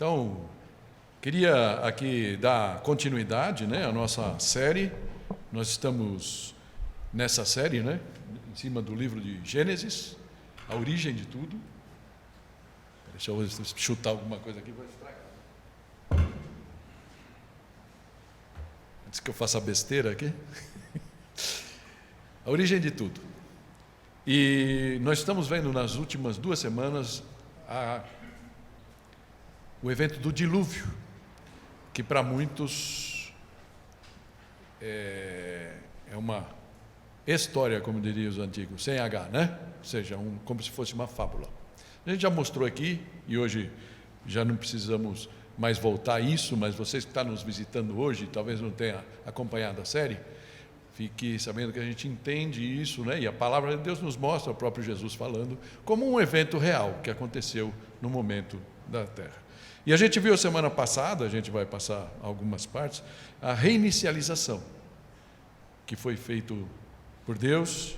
Então, queria aqui dar continuidade, né, à nossa série. Nós estamos nessa série, né, em cima do livro de Gênesis, a origem de tudo. Deixa eu chutar alguma coisa aqui, vai estragar. Antes que eu faça besteira aqui. A origem de tudo. E nós estamos vendo nas últimas 2 semanas o evento do dilúvio, que para muitos é uma história, como diriam os antigos, sem H, né? Ou seja, como se fosse uma fábula. A gente já mostrou aqui, e hoje já não precisamos mais voltar a isso, mas vocês que estão nos visitando hoje, talvez não tenham acompanhado a série, fique sabendo que a gente entende isso, né? E a palavra de Deus nos mostra, o próprio Jesus falando, como um evento real que aconteceu no momento da Terra. E a gente viu semana passada, a gente vai passar algumas partes, a reinicialização, que foi feito por Deus,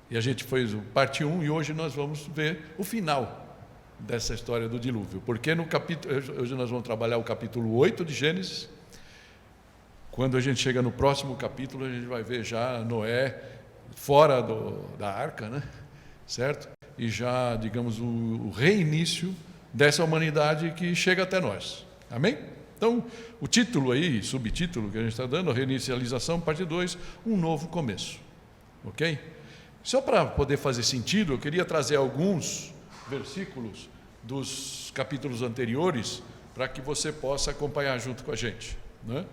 e a gente fez o parte 1, e hoje nós vamos ver o final dessa história do dilúvio, porque hoje nós vamos trabalhar o capítulo 8 de Gênesis. Quando a gente chega no próximo capítulo, a gente vai ver já Noé fora da arca, né? Certo? E já, digamos, o reinício dessa humanidade que chega até nós. Amém? Então, o título aí, subtítulo que a gente está dando, a reinicialização, parte 2, um novo começo. Ok? Só para poder fazer sentido, eu queria trazer alguns versículos dos capítulos anteriores para que você possa acompanhar junto com a gente, né?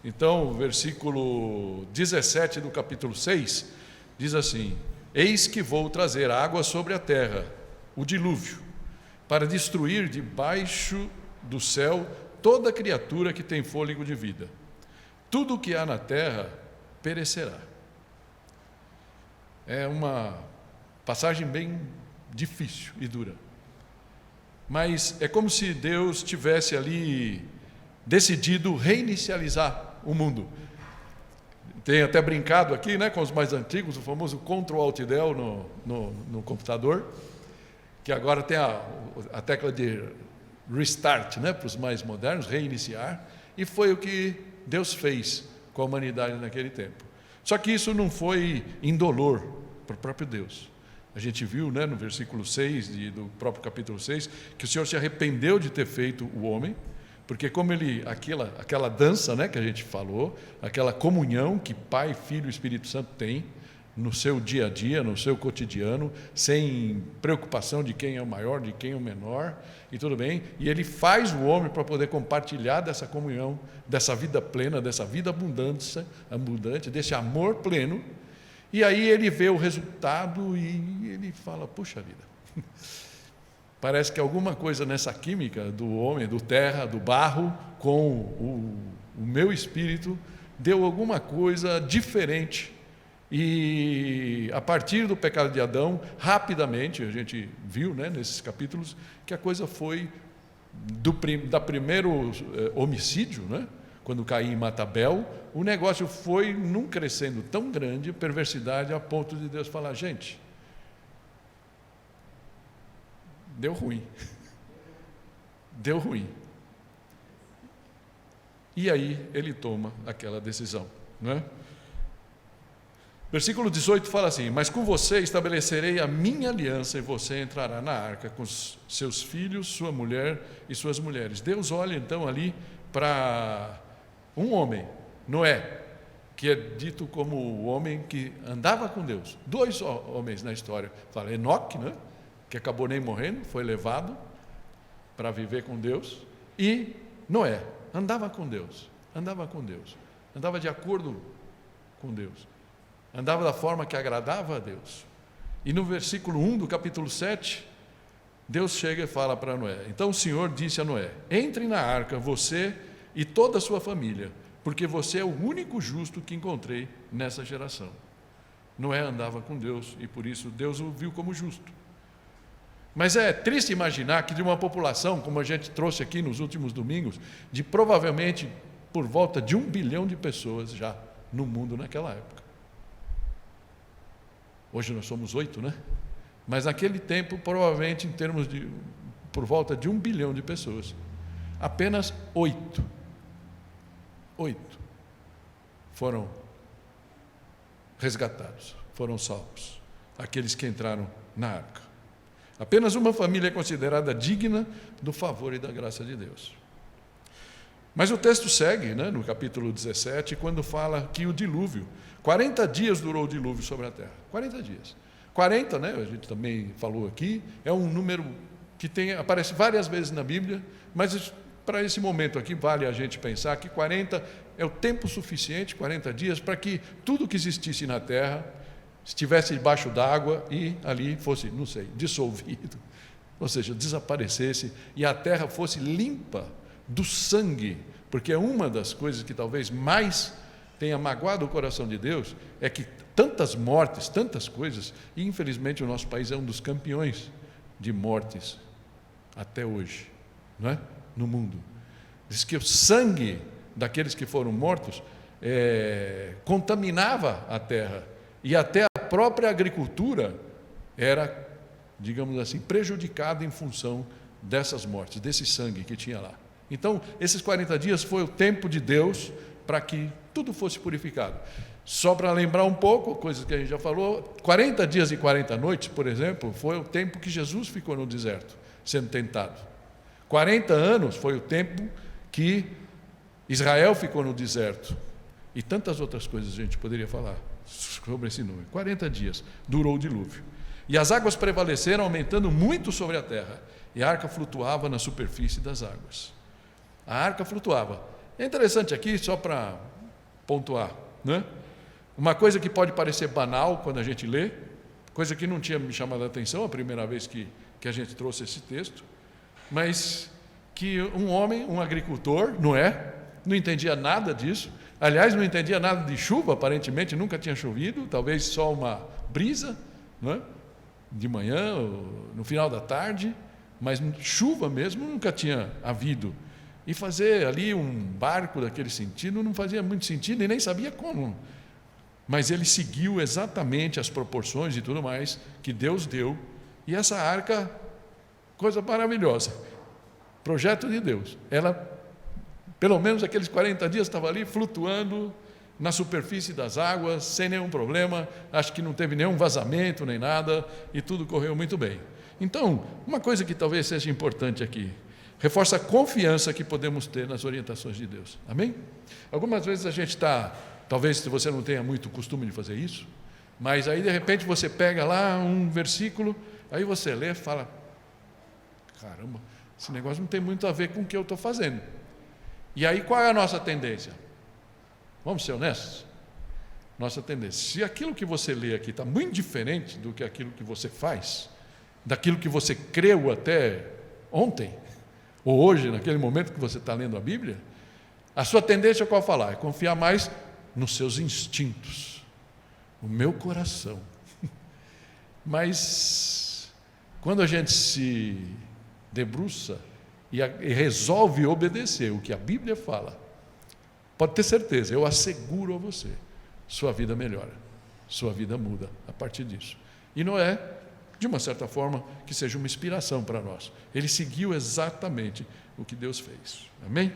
Então, o versículo 17 do capítulo 6 diz assim: Eis que vou trazer água sobre a terra, o dilúvio, para destruir debaixo do céu toda criatura que tem fôlego de vida. Tudo o que há na terra perecerá. É uma passagem bem difícil e dura. Mas é como se Deus tivesse ali decidido reinicializar o mundo. Tem até brincado aqui, né, com os mais antigos, o famoso Ctrl-Alt-Del no computador, que agora tem a tecla de restart, né, para os mais modernos, reiniciar, e foi o que Deus fez com a humanidade naquele tempo. Só que isso não foi indolor para o próprio Deus. A gente viu, né, no versículo 6 do próprio capítulo 6, que o Senhor se arrependeu de ter feito o homem, porque como aquela dança, né, que a gente falou, aquela comunhão que Pai, Filho e Espírito Santo têm no seu dia a dia, no seu cotidiano, sem preocupação de quem é o maior, de quem é o menor, e tudo bem, e Ele faz o homem para poder compartilhar dessa comunhão, dessa vida plena, dessa vida abundante, desse amor pleno, e aí Ele vê o resultado e Ele fala, puxa vida, parece que alguma coisa nessa química do homem, do terra, do barro, com o meu espírito, deu alguma coisa diferente. E a partir do pecado de Adão, rapidamente, a gente viu, né, nesses capítulos, que a coisa foi da primeiro homicídio, né, quando Caim mata Abel, o negócio foi num crescendo tão grande, perversidade, a ponto de Deus falar, gente, deu ruim. Deu ruim. E aí ele toma aquela decisão, né? Versículo 18 fala assim: Mas com você estabelecerei a minha aliança e você entrará na arca com seus filhos, sua mulher e suas mulheres. Deus olha então ali para um homem, Noé, que é dito como o homem que andava com Deus. 2 homens na história. Fala Enoque, né? Que acabou nem morrendo, foi levado para viver com Deus, e Noé, andava com Deus, andava de acordo com Deus, andava da forma que agradava a Deus. E no versículo 1 do capítulo 7, Deus chega e fala para Noé, então o Senhor disse a Noé, entre na arca, você e toda a sua família, porque você é o único justo que encontrei nessa geração. Noé andava com Deus, e por isso Deus o viu como justo. Mas é triste imaginar que de uma população, como a gente trouxe aqui nos últimos domingos, de provavelmente por volta de 1 bilhão de pessoas já no mundo naquela época. Hoje nós somos 8, né? Mas naquele tempo, provavelmente, em termos de por volta de 1 bilhão de pessoas. apenas 8 foram resgatados, foram salvos, aqueles que entraram na arca. Apenas uma família é considerada digna do favor e da graça de Deus. Mas o texto segue, né, no capítulo 17, quando fala que o dilúvio, 40 dias durou o dilúvio sobre a terra. 40 dias. 40, né, a gente também falou aqui, é um número que aparece várias vezes na Bíblia, mas para esse momento aqui vale a gente pensar que 40 é o tempo suficiente, 40 dias, para que tudo que existisse na terra estivesse debaixo d'água e ali fosse, não sei, dissolvido, ou seja, desaparecesse e a terra fosse limpa do sangue, porque uma das coisas que talvez mais tenha magoado o coração de Deus é que tantas mortes, tantas coisas, e infelizmente o nosso país é um dos campeões de mortes até hoje, não é? No mundo. Diz que o sangue daqueles que foram mortos contaminava a terra e até a própria agricultura era, digamos assim, prejudicada em função dessas mortes, desse sangue que tinha lá. Então, esses 40 dias foi o tempo de Deus para que tudo fosse purificado. Só para lembrar um pouco, coisas que a gente já falou, 40 dias e 40 noites, por exemplo, foi o tempo que Jesus ficou no deserto, sendo tentado. 40 anos foi o tempo que Israel ficou no deserto. E tantas outras coisas a gente poderia falar sobre esse número. 40 dias durou o dilúvio. E as águas prevaleceram, aumentando muito sobre a terra. E a arca flutuava na superfície das águas. A arca flutuava. É interessante aqui, só para pontuar, né? Uma coisa que pode parecer banal quando a gente lê, coisa que não tinha me chamado a atenção a primeira vez que a gente trouxe esse texto, mas que um homem, um agricultor, Noé, não entendia nada disso. Aliás, não entendia nada de chuva, aparentemente nunca tinha chovido, talvez só uma brisa, não é? De manhã, no final da tarde, mas chuva mesmo nunca tinha havido. E fazer ali um barco daquele sentido não fazia muito sentido e nem sabia como. Mas ele seguiu exatamente as proporções e tudo mais que Deus deu. E essa arca, coisa maravilhosa, projeto de Deus. Ela, pelo menos aqueles 40 dias, estava ali flutuando na superfície das águas, sem nenhum problema. Acho que não teve nenhum vazamento nem nada e tudo correu muito bem. Então, uma coisa que talvez seja importante aqui, reforça a confiança que podemos ter nas orientações de Deus. Amém? Algumas vezes a gente está, talvez você não tenha muito costume de fazer isso, mas aí de repente você pega lá um versículo, aí você lê e fala, caramba, esse negócio não tem muito a ver com o que eu estou fazendo. E aí qual é a nossa tendência? Vamos ser honestos? Nossa tendência, se aquilo que você lê aqui está muito diferente do que aquilo que você faz, daquilo que você creu até ontem, ou hoje, naquele momento que você está lendo a Bíblia, a sua tendência é qual falar? É confiar mais nos seus instintos, no meu coração. Mas, quando a gente se debruça e resolve obedecer o que a Bíblia fala, pode ter certeza, eu asseguro a você, sua vida melhora, sua vida muda a partir disso. E não é, de uma certa forma, que seja uma inspiração para nós. Ele seguiu exatamente o que Deus fez. Amém?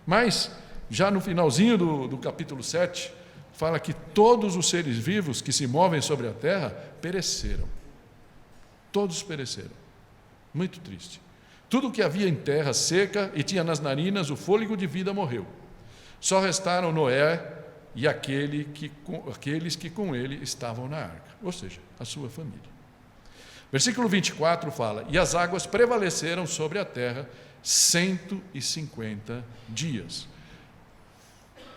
Mas, já no finalzinho do capítulo 7, fala que todos os seres vivos que se movem sobre a terra pereceram. Todos pereceram. Muito triste. Tudo que havia em terra seca e tinha nas narinas o fôlego de vida morreu. Só restaram Noé e aqueles que com ele estavam na arca, ou seja, a sua família. Versículo 24 fala, e as águas prevaleceram sobre a terra 150 dias.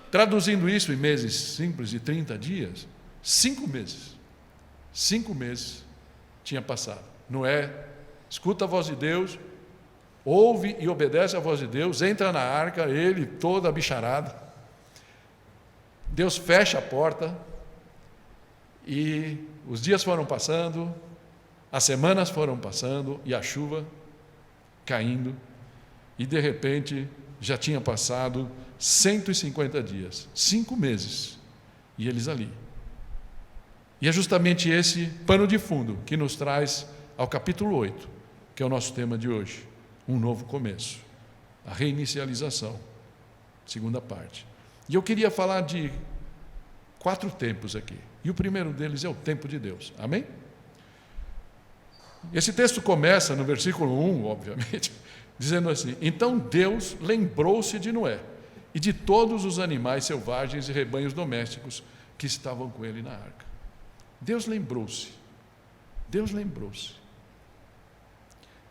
Traduzindo isso em meses simples de 30 dias, 5 meses. 5 meses tinha passado. Noé escuta a voz de Deus, ouve e obedece a voz de Deus, entra na arca, ele toda bicharada. Deus fecha a porta e os dias foram passando, as semanas foram passando e a chuva caindo, e de repente já tinha passado 150 dias, 5 meses, e eles ali. E é justamente esse pano de fundo que nos traz ao capítulo 8, que é o nosso tema de hoje, um novo começo. a reinicialização, segunda parte. E eu queria falar de 4 tempos aqui. E o primeiro deles é o tempo de Deus. Amém? Esse texto começa no versículo 1, obviamente, dizendo assim: então Deus lembrou-se de Noé e de todos os animais selvagens e rebanhos domésticos que estavam com ele na arca. Deus lembrou-se. Deus lembrou-se.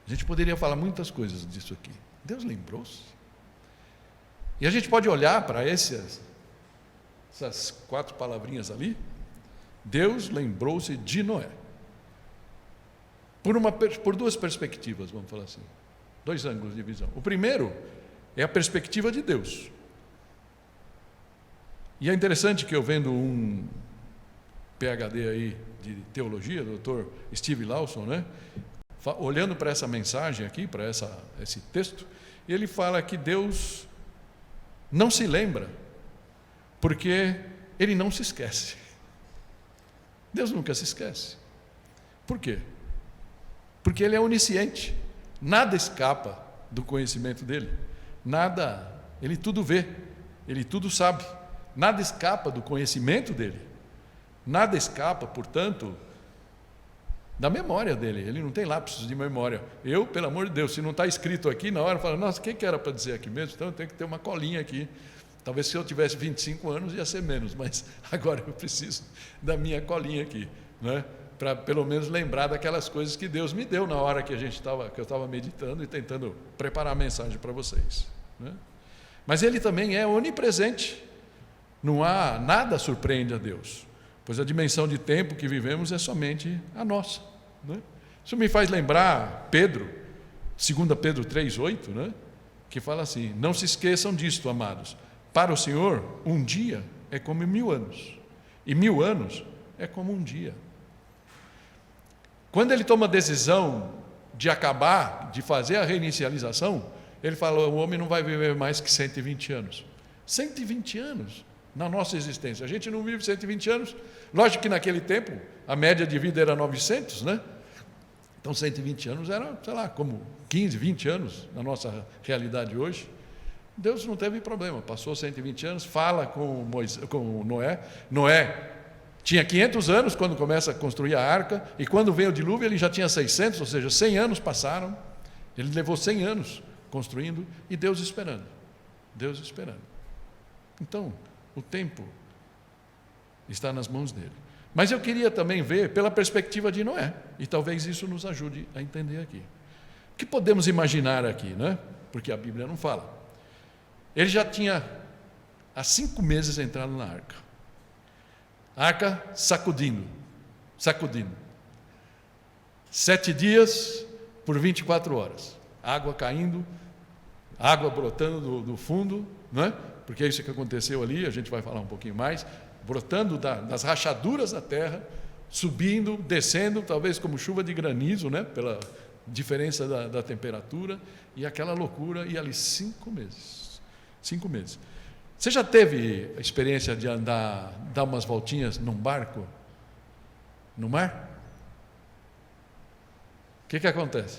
A gente poderia falar muitas coisas disso aqui. Deus lembrou-se. E a gente pode olhar para essas 4 palavrinhas ali. Deus lembrou-se de Noé. Por 2 perspectivas, vamos falar assim. 2 ângulos de visão. O primeiro é a perspectiva de Deus. E é interessante que eu vendo um PhD aí de teologia, Dr. Steve Lawson, né? Olhando para essa mensagem aqui, para esse texto, ele fala que Deus não se lembra, porque Ele não se esquece. Deus nunca se esquece. Por quê? Porque Ele é onisciente. Nada escapa do conhecimento dEle. Nada, Ele tudo vê, Ele tudo sabe. Nada escapa do conhecimento dEle. Nada escapa, portanto, da memória dEle. Ele não tem lapsos de memória. Eu, pelo amor de Deus, se não está escrito aqui, na hora eu falo, nossa, o que era para dizer aqui mesmo? Então eu tenho que ter uma colinha aqui. Talvez se eu tivesse 25 anos ia ser menos, mas agora eu preciso da minha colinha aqui, né? Para pelo menos lembrar daquelas coisas que Deus me deu na hora que eu estava meditando e tentando preparar a mensagem para vocês, né? Mas Ele também é onipresente. Não há nada surpreende a Deus, pois a dimensão de tempo que vivemos é somente a nossa, né? Isso me faz lembrar Pedro, 2 Pedro 3,8, né? Que fala assim: não se esqueçam disto, amados. Para o Senhor, um dia é como 1000 anos, e 1000 anos é como um dia. Quando Ele toma a decisão de acabar, de fazer a reinicialização, Ele fala: o homem não vai viver mais que 120 anos. 120 anos na nossa existência. A gente não vive 120 anos. Lógico que naquele tempo a média de vida era 900, né? Então 120 anos era, sei lá, como 15, 20 anos na nossa realidade hoje. Deus não teve problema, passou 120 anos, fala com Noé. Noé tinha 500 anos quando começa a construir a arca, e quando veio o dilúvio ele já tinha 600, ou seja, 100 anos passaram. Ele levou 100 anos construindo, e Deus esperando. Deus esperando. Então, o tempo está nas mãos dele. Mas eu queria também ver pela perspectiva de Noé, e talvez isso nos ajude a entender aqui. O que podemos imaginar aqui, né? Porque a Bíblia não fala. Ele já tinha há 5 meses entrado na arca. A arca sacudindo. 7 dias por 24 horas. Água caindo, água brotando do fundo, né? Porque é isso que aconteceu ali, a gente vai falar um pouquinho mais, brotando das rachaduras da terra, subindo, descendo, talvez como chuva de granizo, né? Pela diferença da temperatura, e aquela loucura, e ali 5 meses. 5 meses. Você já teve a experiência de dar umas voltinhas num barco, no mar? O que acontece?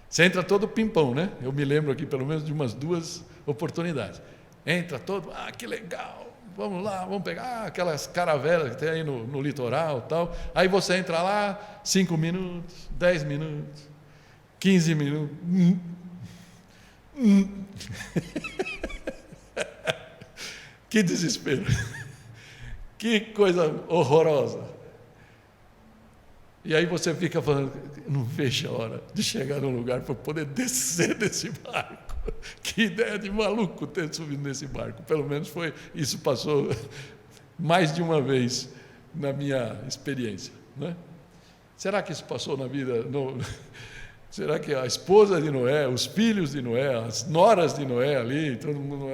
Você entra todo pimpão, né? Eu me lembro aqui pelo menos de umas 2 oportunidades. Entra todo, que legal, vamos lá, vamos pegar aquelas caravelas que tem aí no litoral e tal. Aí você entra lá, 5 minutos, 10 minutos, 15 minutos. Que desespero, que coisa horrorosa. E aí você fica falando, não vejo a hora de chegar num lugar para poder descer desse barco. Que ideia de maluco ter subido nesse barco. Pelo menos isso passou mais de uma vez na minha experiência, né? Será que isso passou na vida? Será que a esposa de Noé, os filhos de Noé, as noras de Noé ali, todo mundo...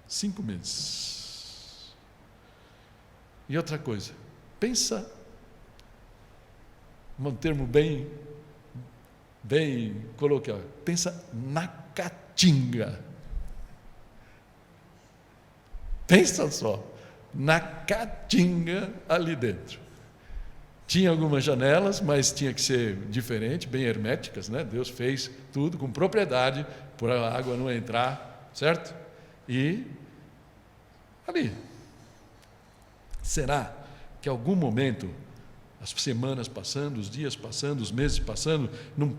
5 meses. E outra coisa, pensa, um termo bem coloquial, pensa na caatinga. Pensa só, na caatinga ali dentro. Tinha algumas janelas, mas tinha que ser diferente, bem herméticas, né? Deus fez tudo com propriedade para a água não entrar, certo? E ali, será que em algum momento, as semanas passando, os dias passando, os meses passando, não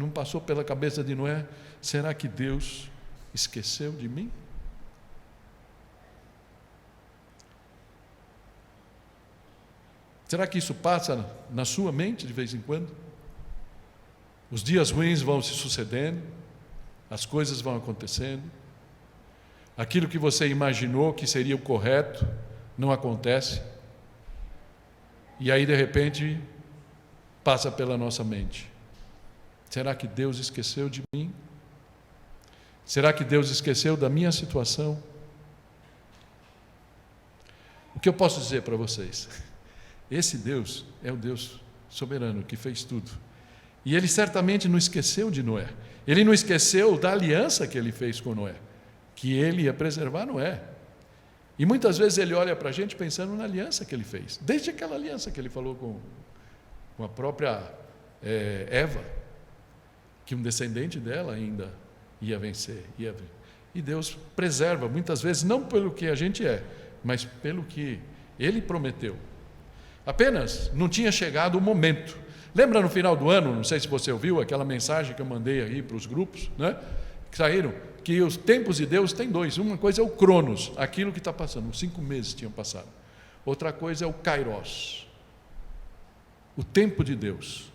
passou pela cabeça de Noé, será que Deus esqueceu de mim? Será que isso passa na sua mente de vez em quando? Os dias ruins vão se sucedendo, as coisas vão acontecendo, aquilo que você imaginou que seria o correto não acontece, e aí de repente passa pela nossa mente: será que Deus esqueceu de mim? Será que Deus esqueceu da minha situação? O que eu posso dizer para vocês? Esse Deus é o Deus soberano que fez tudo. E Ele certamente não esqueceu de Noé. Ele não esqueceu da aliança que Ele fez com Noé, que Ele ia preservar Noé. E muitas vezes Ele olha para a gente pensando na aliança que Ele fez. Desde aquela aliança que Ele falou com a própria Eva, que um descendente dela ainda ia vencer. E Deus preserva, muitas vezes, não pelo que a gente é, mas pelo que Ele prometeu. Apenas não tinha chegado o momento. Lembra no final do ano, não sei se você ouviu aquela mensagem que eu mandei aí para os grupos, né? Que saíram, que os tempos de Deus tem dois. Uma coisa é o Cronos, aquilo que está passando, os 5 meses tinham passado. Outra coisa é o Kairos, o tempo de Deus.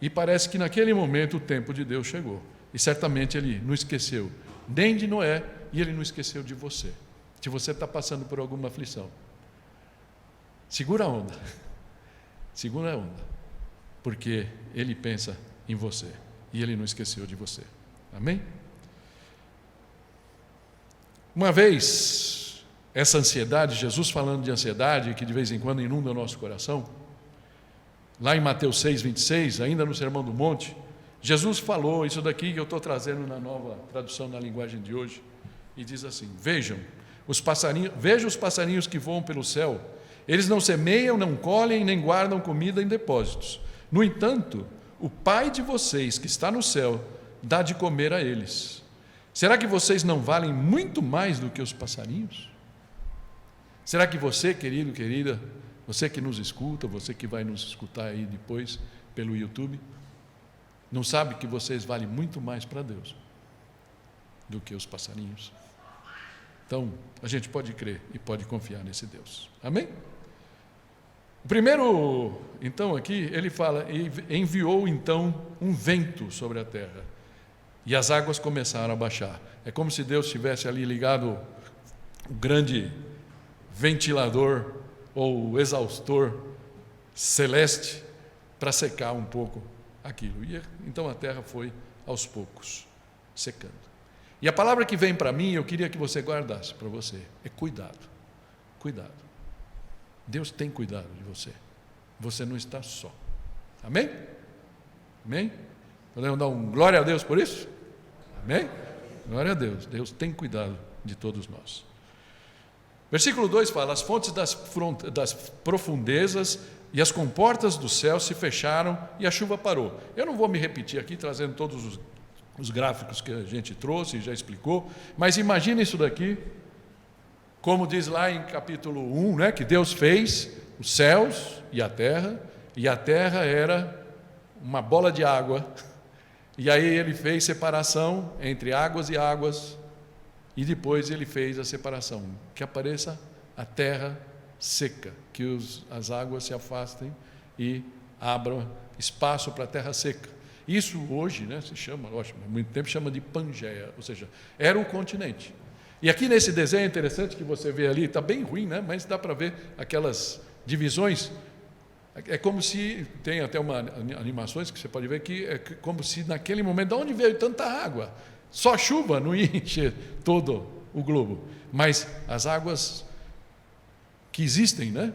E parece que naquele momento o tempo de Deus chegou. E certamente Ele não esqueceu nem de Noé, e Ele não esqueceu de você. Se você está passando por alguma aflição, segura a onda, segura a onda, porque Ele pensa em você, e Ele não esqueceu de você. Amém? Uma vez, essa ansiedade, Jesus falando de ansiedade, que de vez em quando inunda o nosso coração, lá em Mateus 6:26, ainda no Sermão do Monte, Jesus falou isso daqui que eu estou trazendo na nova tradução na linguagem de hoje, e diz assim: vejam os passarinhos que voam pelo céu, eles não semeiam, não colhem, nem guardam comida em depósitos. No entanto, o Pai de vocês que está no céu dá de comer a eles. Será que vocês não valem muito mais do que os passarinhos? Será que você, querido, querida, você que nos escuta, você que vai nos escutar aí depois pelo YouTube, não sabe que vocês valem muito mais para Deus do que os passarinhos? Então, a gente pode crer e pode confiar nesse Deus. Amém? O primeiro, então, aqui, ele fala: enviou então um vento sobre a terra, e as águas começaram a baixar. É como se Deus tivesse ali ligado o grande ventilador ou exaustor celeste para secar um pouco aquilo. E então a terra foi aos poucos secando. E a palavra que vem para mim, eu queria que você guardasse para você, é cuidado. Cuidado. Deus tem cuidado de você. Você não está só. Amém? Amém? Podemos dar um glória a Deus por isso? Amém? Glória a Deus. Deus tem cuidado de todos nós. Versículo 2 fala: as fontes das profundezas e as comportas do céu se fecharam e a chuva parou. Eu não vou me repetir aqui, trazendo todos os gráficos que a gente trouxe e já explicou, mas imagine isso daqui, como diz lá em capítulo 1, né, que Deus fez os céus e a terra era uma bola de água, e aí Ele fez separação entre águas e águas, e depois Ele fez a separação, que apareça a terra seca, que as águas se afastem e abram espaço para a terra seca. Isso hoje, né, se chama, lógico, há muito tempo chama de Pangeia, ou seja, era um continente. E aqui nesse desenho interessante que você vê ali, está bem ruim, né, mas dá para ver aquelas divisões. É como se, tem até animações que você pode ver que é como se naquele momento, de onde veio tanta água? Só chuva não ia encher todo o globo, mas as águas que existem, né,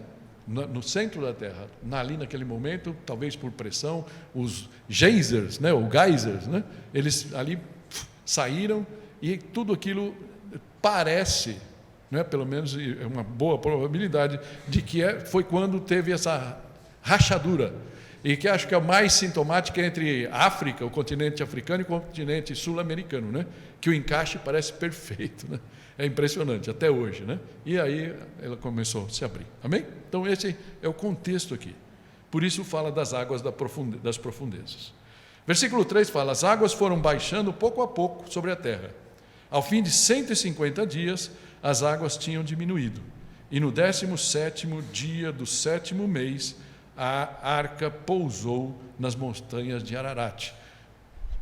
no centro da Terra, ali naquele momento, talvez por pressão, os geysers, né, ou geysers, né, eles ali saíram e tudo aquilo parece, né, pelo menos é uma boa probabilidade de que foi quando teve essa rachadura. E que acho que é o mais sintomático entre África, o continente africano, e o continente sul-americano, né? Que o encaixe parece perfeito, né? É impressionante, até hoje, né? E aí ela começou a se abrir. Amém? Então esse é o contexto aqui. Por isso fala das águas das profundezas. Versículo 3 fala: as águas foram baixando pouco a pouco sobre a terra. Ao fim de 150 dias, as águas tinham diminuído. E no 17º dia do 7º mês, a arca pousou nas montanhas de Ararat.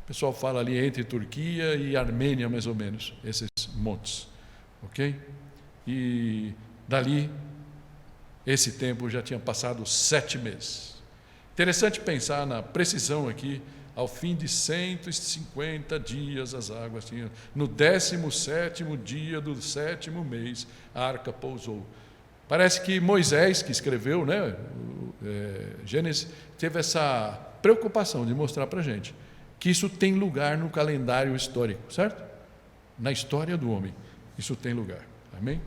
O pessoal fala ali entre Turquia e Armênia, mais ou menos, esses montes. Ok? E dali, esse tempo já tinha passado 7 meses. Interessante pensar na precisão aqui. Ao fim de 150 dias as águas tinham. No 17º dia do 7º mês, a arca pousou. Parece que Moisés, que escreveu, né, Gênesis, teve essa preocupação de mostrar para a gente que isso tem lugar no calendário histórico, certo? Na história do homem, isso tem lugar. Amém?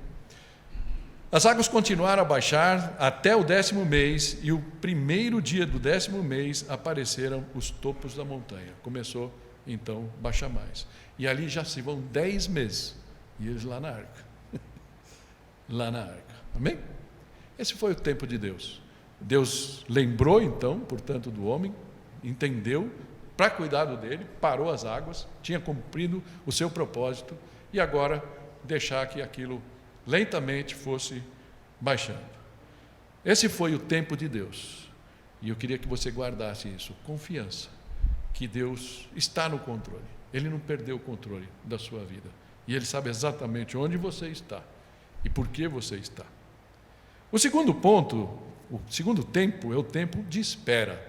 As águas continuaram a baixar até o 10º mês, e o primeiro dia do 10º mês apareceram os topos da montanha. Começou, então, a baixar mais. E ali já se vão 10 meses, e eles lá na arca. Lá na arca. Amém? Esse foi o tempo de Deus. Deus lembrou, então, portanto, do homem, entendeu, para cuidado dele, parou as águas, tinha cumprido o seu propósito, e agora deixar que aquilo lentamente fosse baixando. Esse foi o tempo de Deus. E eu queria que você guardasse isso, confiança, que Deus está no controle. Ele não perdeu o controle da sua vida. E Ele sabe exatamente onde você está e por que você está. O segundo ponto, o segundo tempo, é o tempo de espera.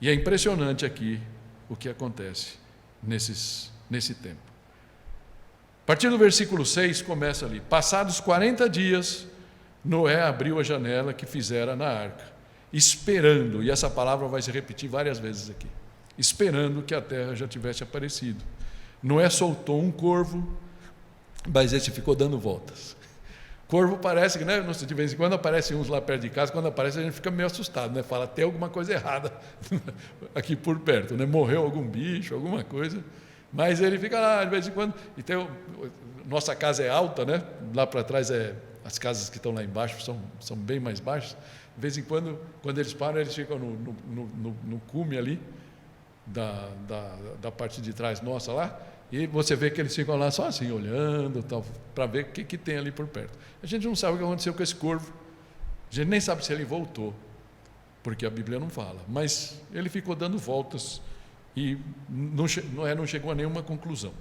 E é impressionante aqui o que acontece nesse tempo. A partir do versículo 6 começa ali: passados 40 dias, Noé abriu a janela que fizera na arca, esperando, e essa palavra vai se repetir várias vezes aqui, esperando que a terra já tivesse aparecido. Noé soltou um corvo, mas esse ficou dando voltas. Corvo parece que, né, de vez em quando aparecem uns lá perto de casa, quando aparece a gente fica meio assustado, né? Fala, tem alguma coisa errada aqui por perto, né? Morreu algum bicho, alguma coisa, mas ele fica lá de vez em quando. E nossa casa é alta, né? Lá para trás as casas que estão lá embaixo são bem mais baixas. De vez em quando eles param, eles ficam no cume ali da parte de trás nossa lá. E você vê que eles ficam lá só assim, olhando, para ver o que tem ali por perto. A gente não sabe o que aconteceu com esse corvo. A gente nem sabe se ele voltou, porque a Bíblia não fala. Mas ele ficou dando voltas e não chegou a nenhuma conclusão.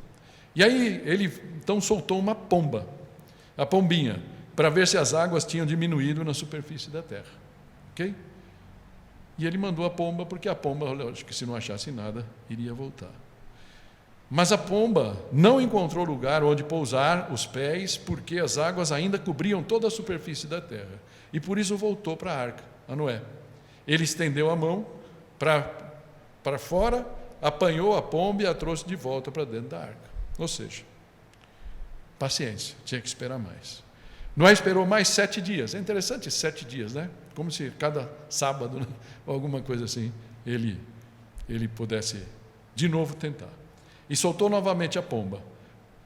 E aí ele então soltou uma pomba, a pombinha, para ver se as águas tinham diminuído na superfície da terra. Ok? E ele mandou a pomba, porque a pomba, acho que se não achasse nada, iria voltar. Mas a pomba não encontrou lugar onde pousar os pés, porque as águas ainda cobriam toda a superfície da terra. E por isso voltou para a arca, a Noé. Ele estendeu a mão para fora, apanhou a pomba e a trouxe de volta para dentro da arca. Ou seja, paciência, tinha que esperar mais. Noé esperou mais 7 dias. É interessante 7 dias, né? Como se cada sábado, né, ou alguma coisa assim, ele pudesse de novo tentar. E soltou novamente a pomba.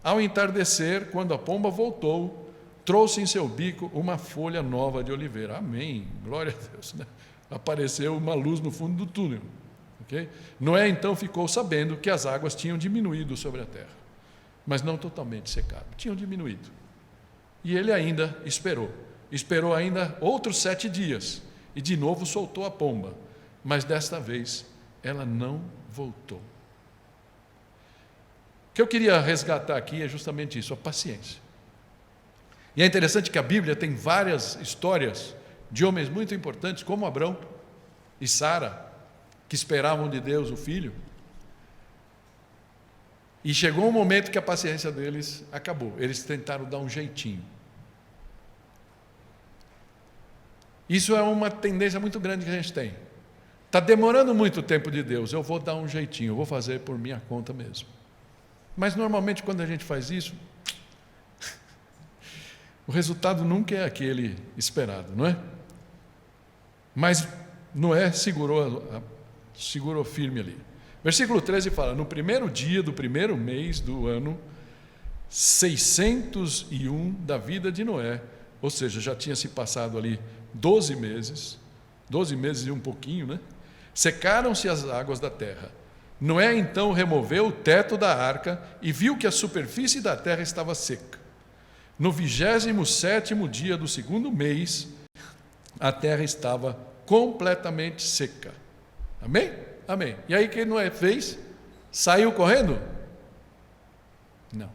Ao entardecer, quando a pomba voltou, trouxe em seu bico uma folha nova de oliveira. Amém, glória a Deus, né? Apareceu uma luz no fundo do túnel. Okay? Noé então ficou sabendo que as águas tinham diminuído sobre a terra, mas não totalmente secado, tinham diminuído. E ele ainda esperou ainda outros 7 dias, e de novo soltou a pomba, mas desta vez ela não voltou. O que eu queria resgatar aqui é justamente isso, a paciência. E é interessante que a Bíblia tem várias histórias de homens muito importantes, como Abrão e Sara, que esperavam de Deus o filho. E chegou um momento que a paciência deles acabou. Eles tentaram dar um jeitinho. Isso é uma tendência muito grande que a gente tem. Está demorando muito o tempo de Deus, eu vou dar um jeitinho, eu vou fazer por minha conta mesmo. Mas normalmente quando a gente faz isso, o resultado nunca é aquele esperado, não é? Mas Noé segurou firme ali. Versículo 13 fala: no primeiro dia do primeiro mês do ano 601 da vida de Noé, ou seja, já tinha se passado ali 12 meses e um pouquinho, né? Secaram-se as águas da terra. Noé então removeu o teto da arca e viu que a superfície da terra estava seca. No 27º dia do segundo mês, a terra estava completamente seca. Amém? Amém. E aí o que Noé fez? Saiu correndo? Não.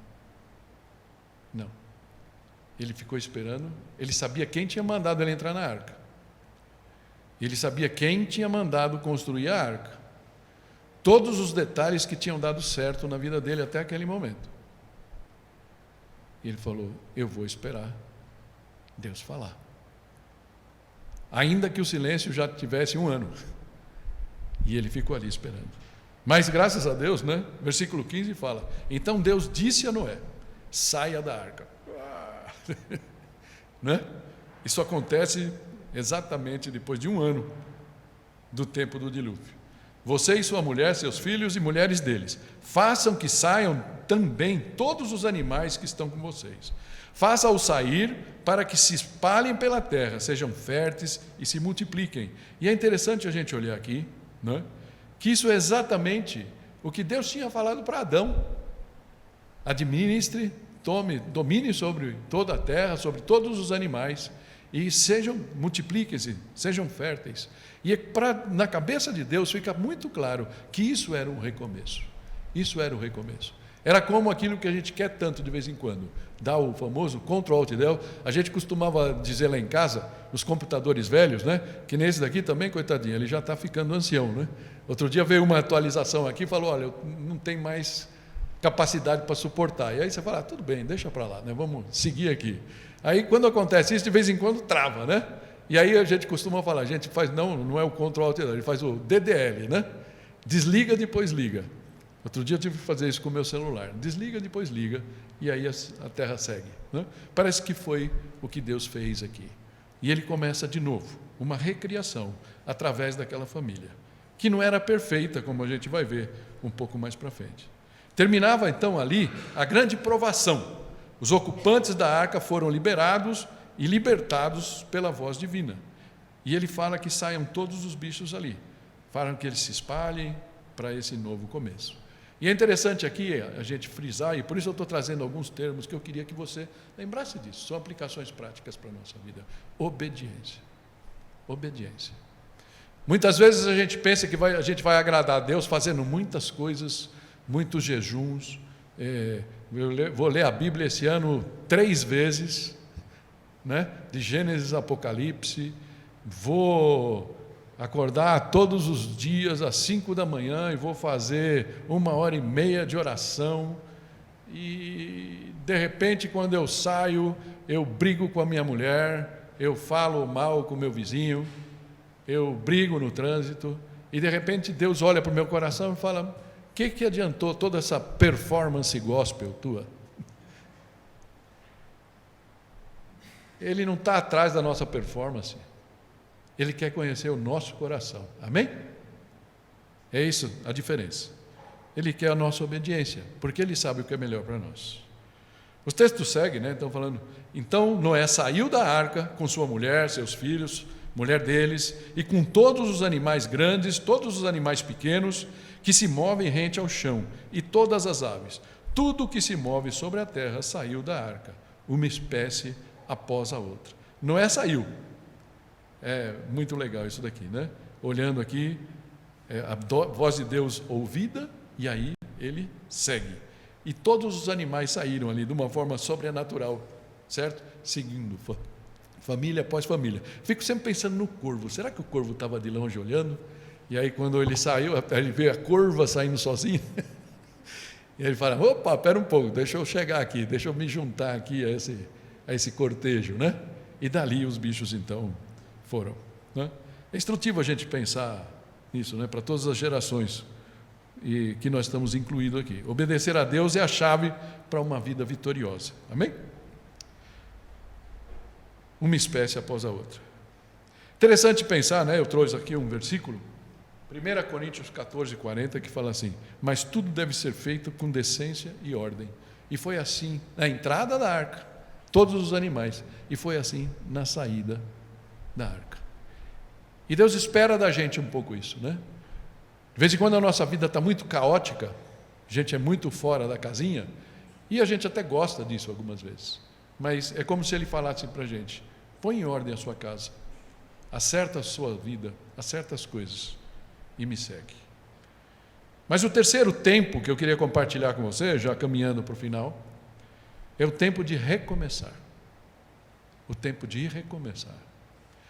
Ele ficou esperando. Ele sabia quem tinha mandado ele entrar na arca. Ele sabia quem tinha mandado construir a arca. Todos os detalhes que tinham dado certo na vida dele até aquele momento. Ele falou: eu vou esperar Deus falar. Ainda que o silêncio já tivesse 1 ano. E ele ficou ali esperando. Mas graças a Deus, né? Versículo 15 fala: então Deus disse a Noé: saia da arca. Né? Isso acontece exatamente depois de 1 ano do tempo do dilúvio. Você e sua mulher, seus filhos e mulheres deles, façam que saiam também todos os animais que estão com vocês. Faça-os sair para que se espalhem pela terra, sejam férteis e se multipliquem. E é interessante a gente olhar aqui, né, que isso é exatamente o que Deus tinha falado para Adão. Administre, domine sobre toda a terra, sobre todos os animais, e multipliquem-se, sejam férteis. E na cabeça de Deus fica muito claro que isso era um recomeço. Isso era o recomeço. Era como aquilo que a gente quer tanto de vez em quando, dá o famoso Ctrl-Alt-Del. A gente costumava dizer lá em casa, os computadores velhos, né? Que nesse daqui também, coitadinho, ele já está ficando ancião, né? Outro dia veio uma atualização aqui e falou: olha, não tem mais capacidade para suportar. E aí você fala: tudo bem, deixa para lá, né? Vamos seguir aqui. Aí quando acontece isso, de vez em quando trava, né? E aí a gente costuma falar, a gente faz, não é o Ctrl-Alt-Del, ele faz o DDL, né? Desliga, depois liga. Outro dia eu tive que fazer isso com o meu celular. Desliga, depois liga, e aí a terra segue, né? Parece que foi o que Deus fez aqui. E ele começa de novo, uma recriação, através daquela família, que não era perfeita, como a gente vai ver um pouco mais para frente. Terminava então ali a grande provação. Os ocupantes da arca foram liberados e libertados pela voz divina. E ele fala que saiam todos os bichos ali. Falam que eles se espalhem para esse novo começo. E é interessante aqui a gente frisar, e por isso eu estou trazendo alguns termos que eu queria que você lembrasse disso. São aplicações práticas para a nossa vida. Obediência. Obediência. Muitas vezes a gente pensa que a gente vai agradar a Deus fazendo muitas coisas, muitos jejuns. Eu vou ler a Bíblia esse ano 3 vezes, né? De Gênesis a Apocalipse. Vou acordar todos os dias às 5 da manhã e vou fazer 1h30 de oração. E de repente, quando eu saio, eu brigo com a minha mulher, eu falo mal com o meu vizinho, eu brigo no trânsito, e de repente Deus olha para o meu coração e fala: o que adiantou toda essa performance gospel tua? Ele não está atrás da nossa performance. Ele quer conhecer o nosso coração. Amém? É isso a diferença. Ele quer a nossa obediência, porque Ele sabe o que é melhor para nós. Os textos seguem, né? Estão falando: então Noé saiu da arca com sua mulher, seus filhos, mulher deles, e com todos os animais grandes, todos os animais pequenos, que se movem rente ao chão, e todas as aves. Tudo que se move sobre a terra saiu da arca, uma espécie após a outra. Noé saiu. É muito legal isso daqui, né? Olhando aqui, a voz de Deus ouvida, e aí ele segue. E todos os animais saíram ali de uma forma sobrenatural, certo? Seguindo, família após família. Fico sempre pensando no corvo. Será que o corvo estava de longe olhando? E aí quando ele saiu, ele vê a corva saindo sozinho. E ele fala: opa, espera um pouco, deixa eu chegar aqui, deixa eu me juntar aqui a esse cortejo, né? E dali os bichos então foram, né? É instrutivo a gente pensar nisso, né? Para todas as gerações e que nós estamos incluídos aqui. Obedecer a Deus é a chave para uma vida vitoriosa. Amém? Uma espécie após a outra. Interessante pensar, né? Eu trouxe aqui um versículo, 1 Coríntios 14, 40, que fala assim: mas tudo deve ser feito com decência e ordem. E foi assim na entrada da arca, todos os animais, e foi assim na saída da arca. E Deus espera da gente um pouco isso, né? De vez em quando a nossa vida está muito caótica, a gente é muito fora da casinha, e a gente até gosta disso algumas vezes, mas é como se Ele falasse para a gente: põe em ordem a sua casa, acerta a sua vida, acerta as coisas e me segue. Mas o terceiro tempo que eu queria compartilhar com você, já caminhando para o final, é o tempo de recomeçar. O tempo de recomeçar.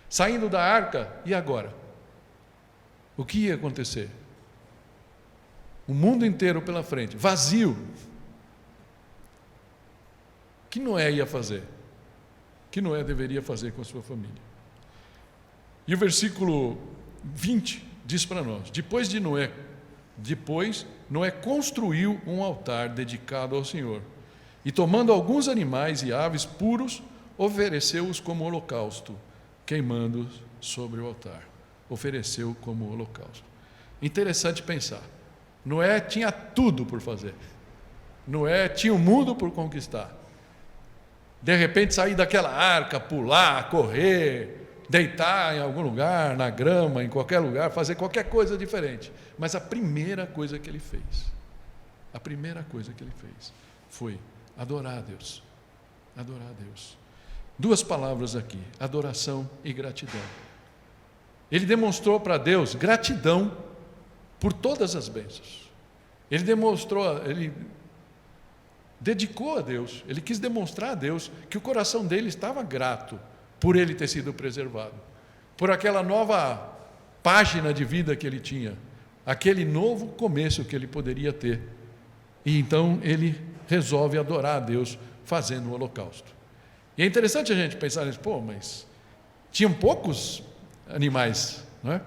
Saindo da arca, e agora? O que ia acontecer? O mundo inteiro pela frente, vazio. O que Noé ia fazer? O que Noé deveria fazer com a sua família? E o versículo 20 diz para nós: depois Noé construiu um altar dedicado ao Senhor, e tomando alguns animais e aves puros, ofereceu-os como holocausto, queimando-os sobre o altar. Ofereceu como holocausto. Interessante pensar. Noé tinha tudo por fazer. Noé tinha o mundo por conquistar. De repente sair daquela arca, pular, correr, deitar em algum lugar, na grama, em qualquer lugar, fazer qualquer coisa diferente. Mas a primeira coisa que ele fez, foi adorar a Deus. Adorar a Deus. Duas palavras aqui: adoração e gratidão. Ele demonstrou para Deus gratidão por todas as bênçãos. Ele dedicou a Deus, ele quis demonstrar a Deus que o coração dele estava grato por ele ter sido preservado, por aquela nova página de vida que ele tinha, aquele novo começo que ele poderia ter. E então ele resolve adorar a Deus fazendo o holocausto. E é interessante a gente pensar nisso: mas tinham poucos animais, não é?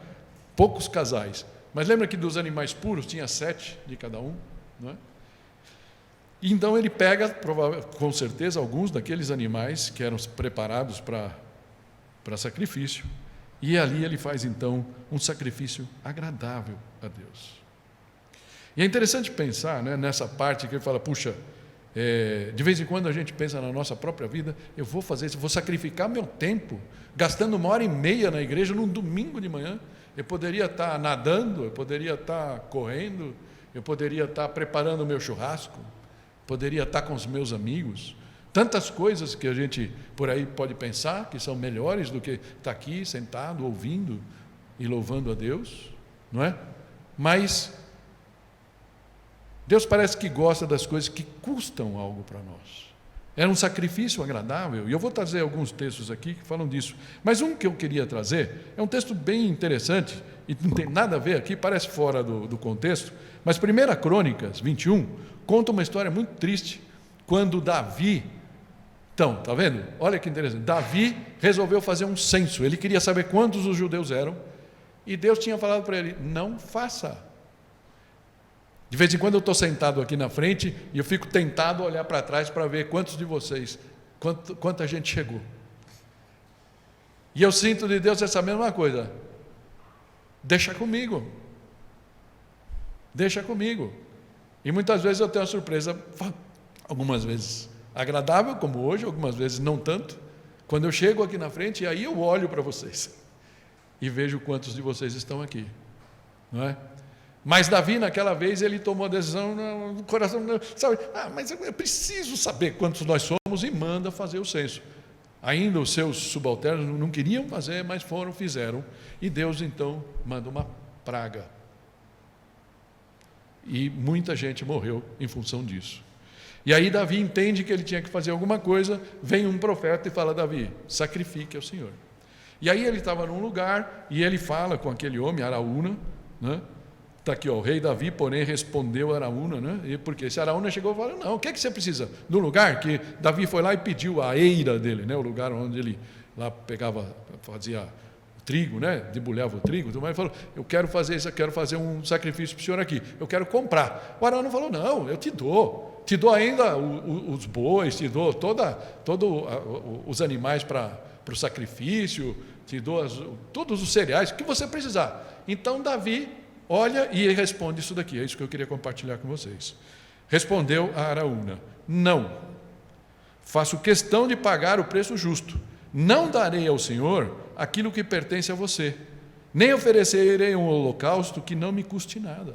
Poucos casais. Mas lembra que dos animais puros tinha 7 de cada um, não é? E então ele pega, com certeza, alguns daqueles animais que eram preparados para sacrifício, e ali ele faz então um sacrifício agradável a Deus. E é interessante pensar, né, nessa parte que ele fala: puxa, de vez em quando a gente pensa na nossa própria vida: eu vou fazer isso, vou sacrificar meu tempo, gastando 1h30 na igreja num domingo de manhã. Eu poderia estar nadando, eu poderia estar correndo, eu poderia estar preparando o meu churrasco, poderia estar com os meus amigos. Tantas coisas que a gente por aí pode pensar que são melhores do que estar aqui sentado, ouvindo e louvando a Deus, não é? Mas Deus parece que gosta das coisas que custam algo para nós. Era um sacrifício agradável, e eu vou trazer alguns textos aqui que falam disso. Mas um que eu queria trazer é um texto bem interessante, e não tem nada a ver aqui, parece fora do contexto, mas 1 Crônicas 21 conta uma história muito triste, quando Davi, então, está vendo? Olha que interessante, Davi resolveu fazer um censo, ele queria saber quantos os judeus eram, e Deus tinha falado para ele: não faça. De vez em quando eu estou sentado aqui na frente e eu fico tentado a olhar para trás para ver quantos de vocês, quanta gente chegou. E eu sinto de Deus essa mesma coisa: deixa comigo. Deixa comigo. E muitas vezes eu tenho uma surpresa, algumas vezes agradável, como hoje, algumas vezes não tanto, quando eu chego aqui na frente, e aí eu olho para vocês e vejo quantos de vocês estão aqui, não é? Mas Davi, naquela vez, ele tomou a decisão no coração, sabe? Mas eu preciso saber quantos nós somos, e manda fazer o censo. Ainda os seus subalternos não queriam fazer, mas fizeram. E Deus então manda uma praga. E muita gente morreu em função disso. E aí Davi entende que ele tinha que fazer alguma coisa, vem um profeta e fala: Davi, sacrifique ao Senhor. E aí ele estava num lugar, e ele fala com aquele homem, Araúna, né? Está aqui, o rei Davi, porém, respondeu a Araúna, né? E porque esse Araúna chegou e falou: não, o que você precisa? No lugar que Davi foi lá e pediu a eira dele, né? O lugar onde ele lá pegava, fazia o trigo, né? Debulhava o trigo, tudo mais. Ele falou: eu quero fazer isso, eu quero fazer um sacrifício para o senhor aqui, eu quero comprar. O Araúna falou: não, eu te dou ainda os bois, te dou todos os animais para o sacrifício, te dou todos os cereais, o que você precisar. Então Davi olha e responde isso daqui, é isso que eu queria compartilhar com vocês. Respondeu a Araúna: não, faço questão de pagar o preço justo. Não darei ao Senhor aquilo que pertence a você, nem oferecerei um holocausto que não me custe nada.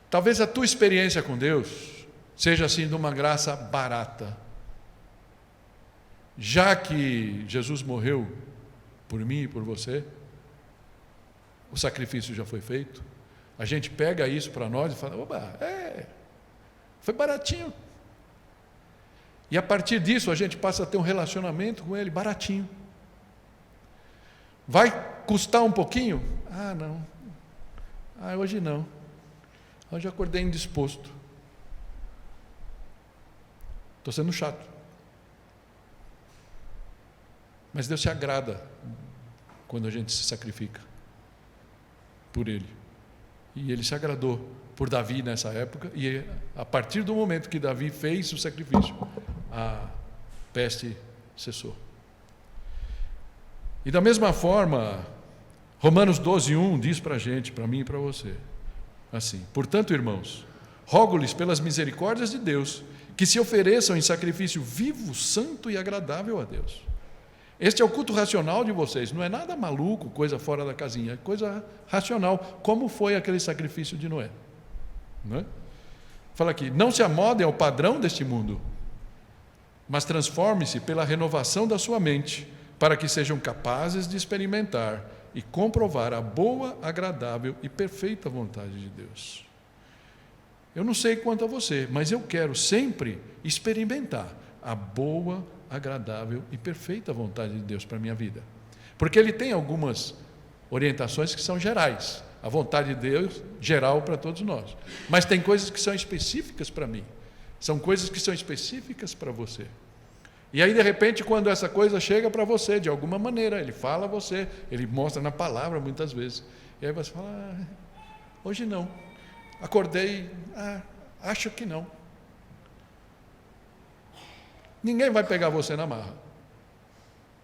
Talvez a tua experiência com Deus seja assim de uma graça barata. Já que Jesus morreu por mim e por você, o sacrifício já foi feito, a gente pega isso para nós e fala: oba, foi baratinho. E a partir disso a gente passa a ter um relacionamento com Ele baratinho. Vai custar um pouquinho? Ah, não. Hoje não. Hoje eu acordei indisposto. Estou sendo chato. Mas Deus se agrada quando a gente se sacrifica por Ele. E Ele se agradou por Davi nessa época, e a partir do momento que Davi fez o sacrifício, a peste cessou. E da mesma forma, Romanos 12:1 diz para a gente, para mim e para você, assim: portanto, irmãos, rogo-lhes pelas misericórdias de Deus, que se ofereçam em sacrifício vivo, santo e agradável a Deus. Este é o culto racional de vocês, não é nada maluco, coisa fora da casinha, é coisa racional, como foi aquele sacrifício de Noé. Não é? Fala aqui: não se amodem ao padrão deste mundo, mas transforme-se pela renovação da sua mente, para que sejam capazes de experimentar e comprovar a boa, agradável e perfeita vontade de Deus. Eu não sei quanto a você, mas eu quero sempre experimentar a boa, agradável e perfeita vontade de Deus para a minha vida. Porque Ele tem algumas orientações que são gerais. A vontade de Deus, geral para todos nós. Mas tem coisas que são específicas para mim. São coisas que são específicas para você. E aí, de repente, quando essa coisa chega para você, de alguma maneira, Ele fala a você, Ele mostra na palavra muitas vezes. E aí você fala: hoje não. Acordei, acho que não. Ninguém vai pegar você na marra.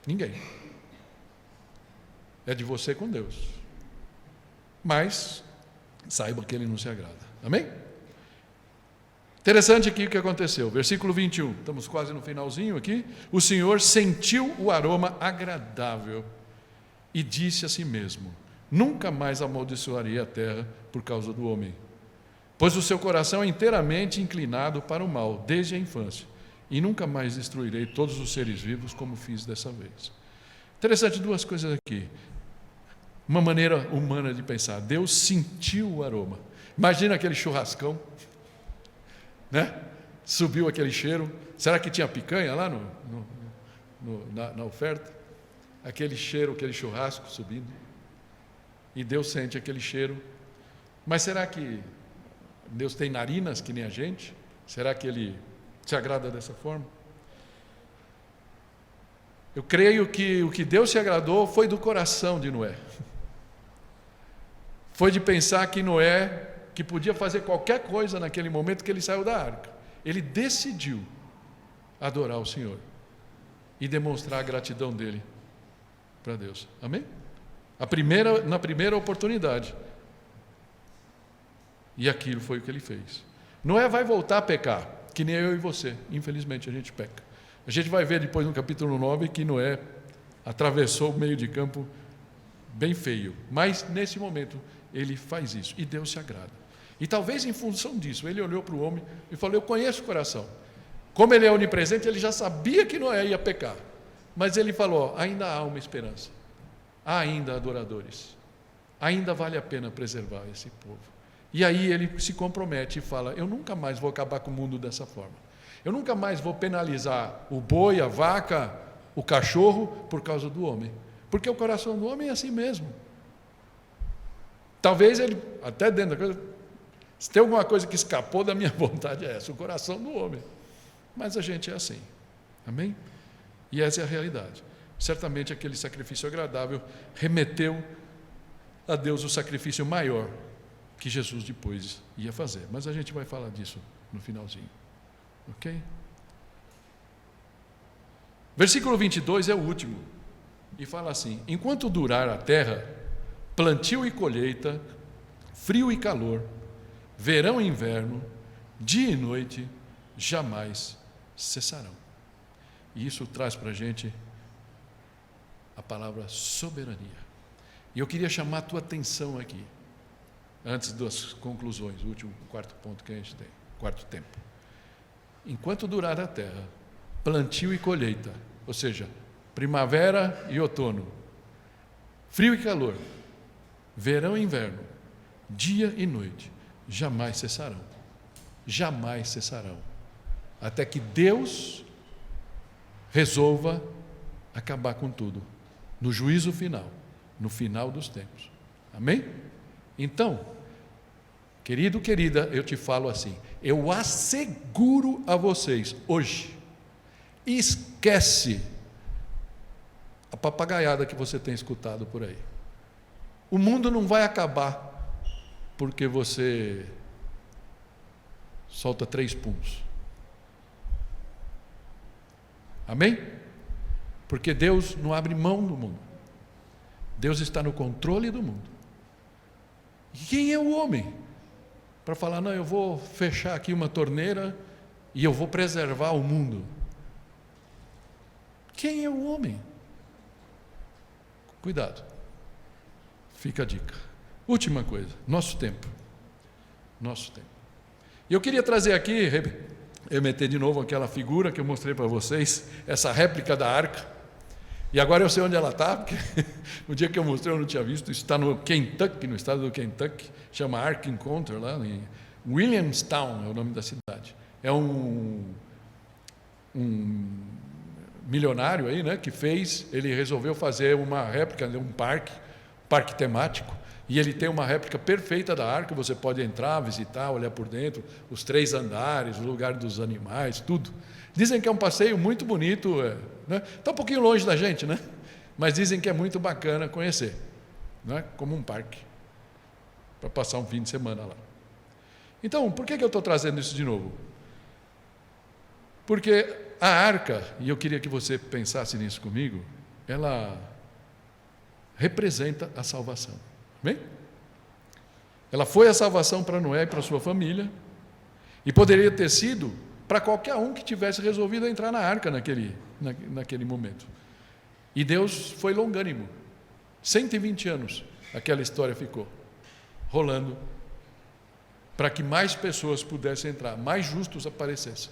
Ninguém. É de você com Deus. Mas saiba que Ele não se agrada. Amém? Interessante aqui o que aconteceu. Versículo 21. Estamos quase no finalzinho aqui. O Senhor sentiu o aroma agradável e disse a si mesmo: nunca mais amaldiçoarei a terra por causa do homem, pois o seu coração é inteiramente inclinado para o mal desde a infância. E nunca mais destruirei todos os seres vivos como fiz dessa vez. Interessante duas coisas aqui. Uma maneira humana de pensar. Deus sentiu o aroma. Imagina aquele churrascão, né? Subiu aquele cheiro. Será que tinha picanha lá na oferta? Aquele cheiro, aquele churrasco subindo. E Deus sente aquele cheiro. Mas será que Deus tem narinas que nem a gente? Será que Ele se agrada dessa forma? Eu creio que o que Deus se agradou foi do coração de Noé. Foi de pensar que Noé, que podia fazer qualquer coisa naquele momento que ele saiu da arca, ele decidiu adorar o Senhor e demonstrar a gratidão dele para Deus. Amém? Na primeira oportunidade. E aquilo foi o que ele fez. Noé vai voltar a pecar, que nem eu e você. Infelizmente a gente peca. A gente vai ver depois no capítulo 9 que Noé atravessou o meio de campo bem feio. Mas nesse momento ele faz isso e Deus se agrada. E talvez em função disso, ele olhou para o homem e falou: eu conheço o coração. Como ele é onipresente, ele já sabia que Noé ia pecar. Mas ele falou: ainda há uma esperança. Há ainda adoradores. Ainda vale a pena preservar esse povo. E aí ele se compromete e fala: eu nunca mais vou acabar com o mundo dessa forma. Eu nunca mais vou penalizar o boi, a vaca, o cachorro por causa do homem. Porque o coração do homem é assim mesmo. Talvez ele, até dentro da coisa, se tem alguma coisa que escapou da minha vontade, é essa, o coração do homem. Mas a gente é assim. Amém? E essa é a realidade. Certamente aquele sacrifício agradável remeteu a Deus o sacrifício maior que Jesus depois ia fazer. Mas a gente vai falar disso no finalzinho. Ok? Versículo 22 é o último. E fala assim: enquanto durar a terra, plantio e colheita, frio e calor, verão e inverno, dia e noite, jamais cessarão. E isso traz para a gente a palavra soberania. E eu queria chamar a tua atenção aqui, antes das conclusões, o último, quarto ponto que a gente tem, quarto tempo. Enquanto durar a terra, plantio e colheita, ou seja, primavera e outono, frio e calor, verão e inverno, dia e noite, jamais cessarão. Jamais cessarão. Até que Deus resolva acabar com tudo, no juízo final, no final dos tempos. Amém? Então, querido, querida, eu te falo assim, eu asseguro a vocês, hoje, esquece a papagaiada que você tem escutado por aí. O mundo não vai acabar porque você solta 3 puns. Amém? Porque Deus não abre mão do mundo. Deus está no controle do mundo. E quem é o homem para falar, não, eu vou fechar aqui uma torneira e eu vou preservar o mundo? Quem é o homem? Cuidado. Fica a dica. Última coisa, nosso tempo. Nosso tempo. E eu queria trazer aqui, remeter de novo aquela figura que eu mostrei para vocês, essa réplica da arca. E agora eu sei onde ela está, porque no dia que eu mostrei eu não tinha visto. Isso está no Kentucky, no estado do Kentucky, chama Ark Encounter, lá em Williamstown é o nome da cidade. É um milionário aí, né, que ele resolveu fazer uma réplica, um parque temático, e ele tem uma réplica perfeita da arca. Você pode entrar, visitar, olhar por dentro, os 3 andares, o lugar dos animais, tudo. Dizem que é um passeio muito bonito, né? Está um pouquinho longe da gente, né? Mas dizem que é muito bacana conhecer, né? Como um parque, para passar um fim de semana lá. Então, por que eu estou trazendo isso de novo? Porque a arca, e eu queria que você pensasse nisso comigo, ela representa a salvação. Amém? Ela foi a salvação para Noé e para sua família, e poderia ter sido para qualquer um que tivesse resolvido entrar na arca naquele momento. E Deus foi longânimo. 120 anos aquela história ficou rolando para que mais pessoas pudessem entrar, mais justos aparecessem.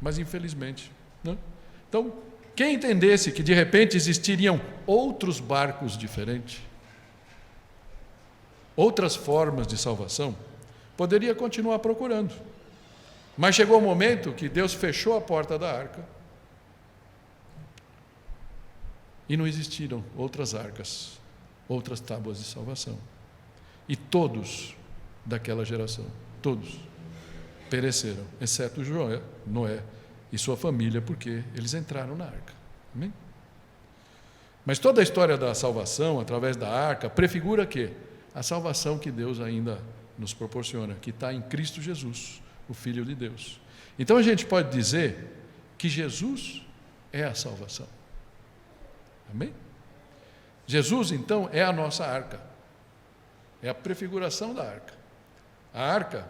Mas infelizmente, não. Então, quem entendesse que de repente existiriam outros barcos diferentes, outras formas de salvação, poderia continuar procurando. Mas chegou o momento que Deus fechou a porta da arca e não existiram outras arcas, outras tábuas de salvação. E todos daquela geração, todos, pereceram, exceto Noé e sua família, porque eles entraram na arca. Amém? Mas toda a história da salvação, através da arca, prefigura que a salvação que Deus ainda nos proporciona, que está em Cristo Jesus, o Filho de Deus. Então a gente pode dizer que Jesus é a salvação. Amém? Jesus, então, é a nossa arca. É a prefiguração da arca. A arca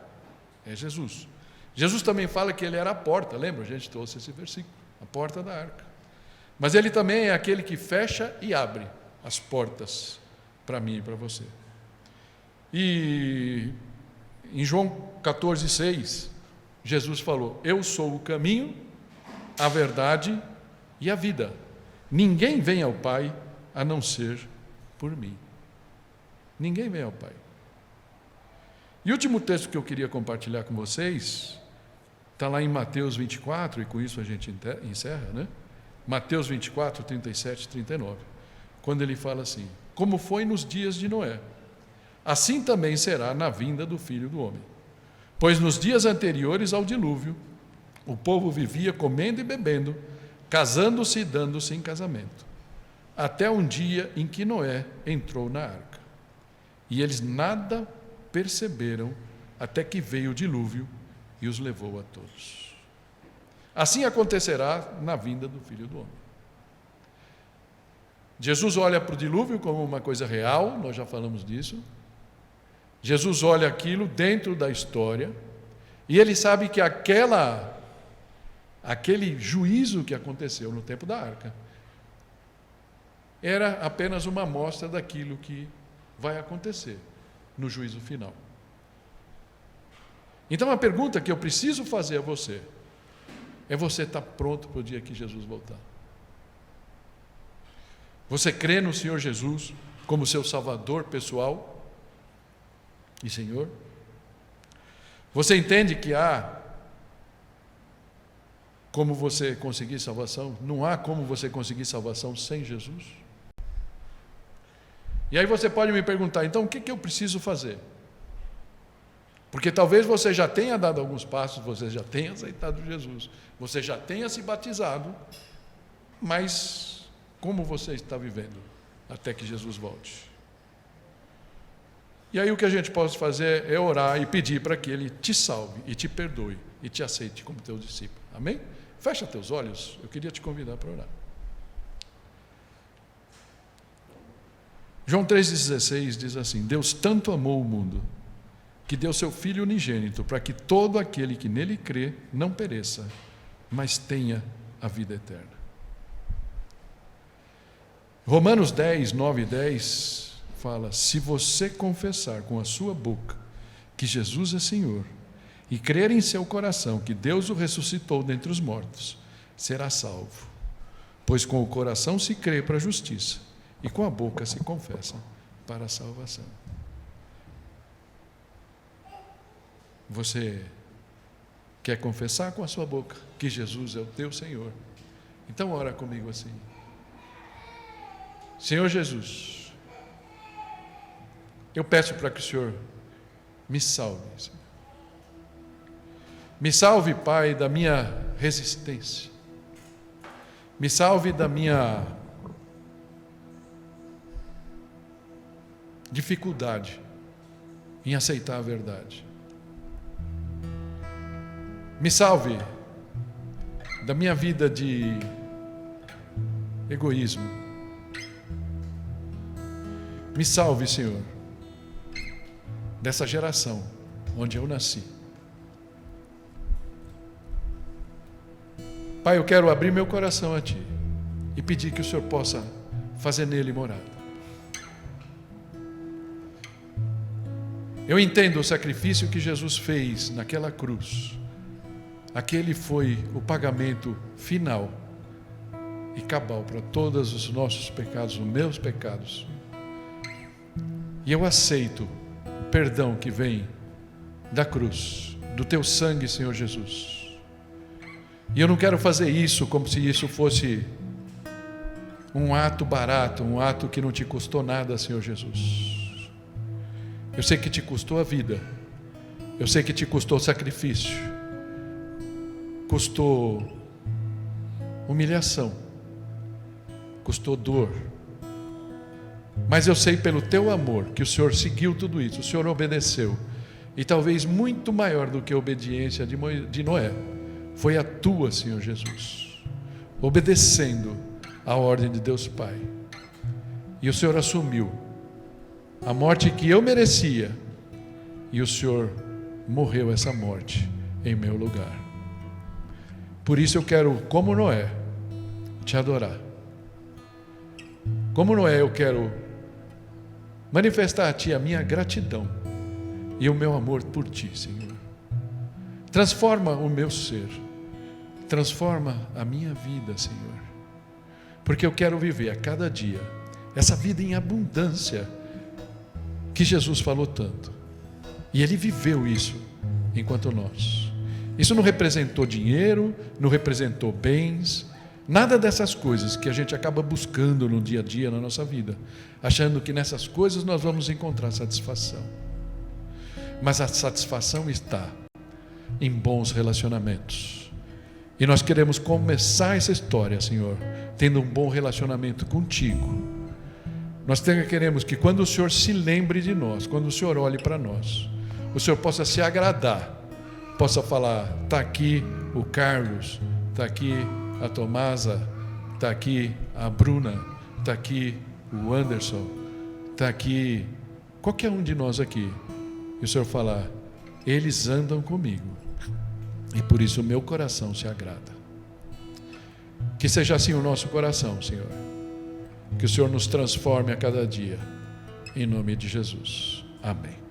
é Jesus. Jesus também fala que ele era a porta, lembra? A gente trouxe esse versículo, a porta da arca. Mas ele também é aquele que fecha e abre as portas para mim e para você. E em João 14,6, Jesus falou: eu sou o caminho, a verdade e a vida. Ninguém vem ao Pai a não ser por mim. Ninguém vem ao Pai. E o último texto que eu queria compartilhar com vocês está lá em Mateus 24, e com isso a gente encerra, né? Mateus 24, 37 e 39, quando ele fala assim: como foi nos dias de Noé, assim também será na vinda do Filho do Homem. Pois nos dias anteriores ao dilúvio, o povo vivia comendo e bebendo, casando-se e dando-se em casamento, até um dia em que Noé entrou na arca. E eles nada perceberam até que veio o dilúvio e os levou a todos. Assim acontecerá na vinda do Filho do Homem. Jesus olha para o dilúvio como uma coisa real, nós já falamos disso. Jesus olha aquilo dentro da história, e ele sabe que aquele juízo que aconteceu no tempo da arca era apenas uma amostra daquilo que vai acontecer no juízo final. Então a pergunta que eu preciso fazer a você é: você está pronto para o dia que Jesus voltar? Você crê no Senhor Jesus como seu Salvador pessoal e Senhor? Você entende que há como você conseguir salvação? Não há como você conseguir salvação sem Jesus? E aí você pode me perguntar: então o que eu preciso fazer? Porque talvez você já tenha dado alguns passos, você já tenha aceitado Jesus, você já tenha se batizado, mas como você está vivendo até que Jesus volte? E aí o que a gente pode fazer é orar e pedir para que Ele te salve e te perdoe e te aceite como teu discípulo. Amém? Fecha teus olhos, eu queria te convidar para orar. João 3,16 diz assim: Deus tanto amou o mundo, que deu seu Filho unigênito, para que todo aquele que nele crê não pereça, mas tenha a vida eterna. Romanos 10, 9 e 10 fala: se você confessar com a sua boca que Jesus é Senhor, e crer em seu coração que Deus o ressuscitou dentre os mortos, será salvo. Pois com o coração se crê para a justiça, e com a boca se confessa para a salvação. Você quer confessar com a sua boca que Jesus é o teu Senhor? Então ora comigo assim: Senhor Jesus, eu peço para que o Senhor me salve, Senhor. Me salve, Pai, da minha resistência. Me salve da minha dificuldade em aceitar a verdade. Me salve da minha vida de egoísmo. Me salve, Senhor, dessa geração onde eu nasci. Pai, eu quero abrir meu coração a Ti e pedir que o Senhor possa fazer nele morada. Eu entendo o sacrifício que Jesus fez naquela cruz. Aquele foi o pagamento final e cabal para todos os nossos pecados, os meus pecados. E eu aceito o perdão que vem da cruz, do Teu sangue, Senhor Jesus. E eu não quero fazer isso como se isso fosse um ato barato, um ato que não te custou nada, Senhor Jesus. Eu sei que te custou a vida, eu sei que te custou sacrifício, custou humilhação, custou dor. Mas eu sei pelo Teu amor que o Senhor seguiu tudo isso, o Senhor obedeceu. E talvez muito maior do que a obediência de Noé, foi a Tua, Senhor Jesus, obedecendo a ordem de Deus Pai. E o Senhor assumiu a morte que eu merecia, e o Senhor morreu essa morte em meu lugar. Por isso eu quero, como Noé, Te adorar. Como Noé, eu quero manifestar a Ti a minha gratidão e o meu amor por Ti, Senhor. Transforma o meu ser, transforma a minha vida, Senhor, porque eu quero viver a cada dia essa vida em abundância que Jesus falou tanto, e Ele viveu isso enquanto nós. Isso não representou dinheiro, não representou bens, nada dessas coisas que a gente acaba buscando no dia a dia na nossa vida, achando que nessas coisas nós vamos encontrar satisfação. Mas a satisfação está em bons relacionamentos. E nós queremos começar essa história, Senhor, tendo um bom relacionamento contigo. Nós queremos que quando o Senhor se lembre de nós, quando o Senhor olhe para nós, o Senhor possa se agradar, possa falar: está aqui o Carlos, está aqui a Tomasa, está aqui a Bruna, está aqui o Anderson, está aqui qualquer um de nós aqui, e o Senhor falar: eles andam comigo, e por isso o meu coração se agrada. Que seja assim o nosso coração, Senhor. Que o Senhor nos transforme a cada dia, em nome de Jesus. Amém.